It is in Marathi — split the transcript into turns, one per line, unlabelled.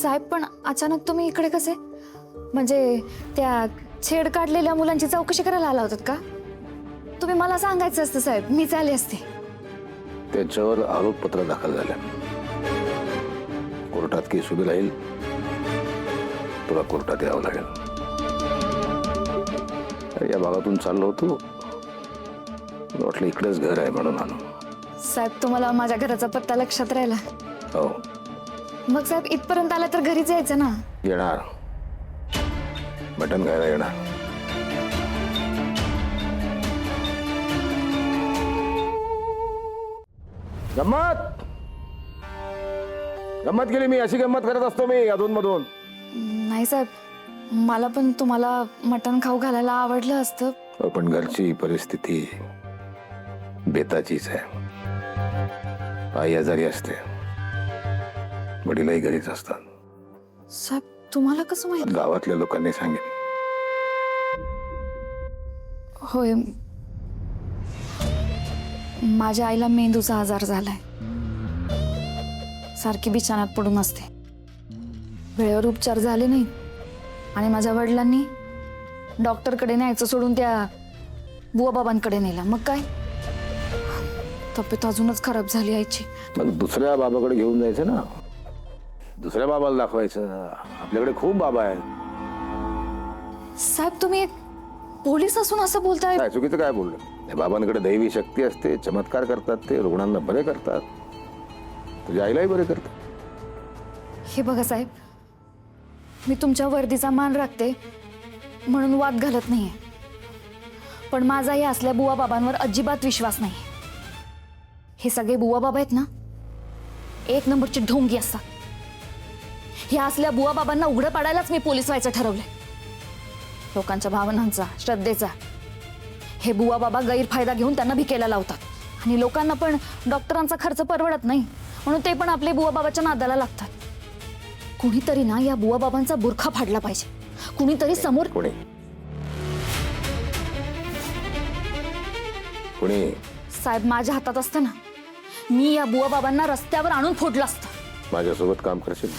साहेब पण अचानक तुम्ही इकडे कसे? म्हणजे त्या छेड काढलेल्या मुलांची चौकशी करायला आला होतात का? तुम्ही मला सांगायचं असतं साहेब, मीच आले असते.
त्यांच्यावर आरोपपत्र दाखल झालं. कोर्टात केस उभी राहील. तुला कोर्टात यावं लागेल. या भागातून चाललो होतो, मला वाटलं इकडेच घर आहे म्हणून आलो.
साहेब तुम्हाला माझ्या घराचा पत्ता लक्षात राहिला?
हो.
मग साहेब इथपर्यंत आला तर घरीच यायचं ना.
येणार, मटण खायला येणार. गंमत गंमत केली मी, अशी गंमत करत असतो मी अधून मधून.
नाही साहेब, मला पण तुम्हाला मटण खाऊ घालायला आवडलं असतं.
पण घरची परिस्थिती बेताचीच आहे. आई आजारी असते, वडीलही घरीच असतात.
साहेब तुम्हाला कसं माहित?
गावातल्या लोकांनी सांगितलं.
होय, माझ्या आईला मेंदूचा आजार झालाय. सारखी बिछाण्यात पडून असते. वेळेवर उपचार झाले नाही आणि माझ्या वडिलांनी डॉक्टरकडे न्यायचं सोडून त्या बुवाबाबांकडे नेला. मग काय, तब्येत अजूनच खराब झाली आईची.
मग दुसऱ्या बाबाकडे घेऊन जायचं ना, दुसऱ्या बाबाला दाखवायचं. आपल्याकडे खूप बाबा आहेत.
साहेब तुम्ही एक पोलीस असून असं बोलताय?
काय चुकीचं काय बोललं? त्या बाबांकडे दैवी शक्ती असते, चमत्कार करतात. ते रुग्णांना बरे करतात. तुझ्या आईलाही बरे करतात.
हे बघा साहेब, मी तुमच्या वर्दीचा मान राखते म्हणून वाद घालत नाहीये, पण माझा या असल्या बुवा बाबांवर अजिबात विश्वास नाही. हे सगळे बुवा बाबा आहेत ना, एक नंबरची ढोंगी असतात. ह्या असल्या बुवा बाबांना उघडं पाडायलाच मी पोलीस व्हायचं ठरवलंय. लोकांच्या भावनांचा, श्रद्धेचा हे बुवा बाबा गैरफायदा घेऊन त्यांना भिकेला लावतात. आणि लोकांना पण डॉक्टरांचा खर्च परवडत नाही म्हणून ते पण आपले बुवा बाबाच्या नादाला लागतात. कुणीतरी ना या बुवा बाबांचा बुरखा फाडला पाहिजे. कुणीतरी समोर.
कोणी कोणी
साहेब माझ्या हातात असतं ना, मी या बुवा बाबांना रस्त्यावर आणून फोडलं असतं.
माझ्यासोबत काम करशील?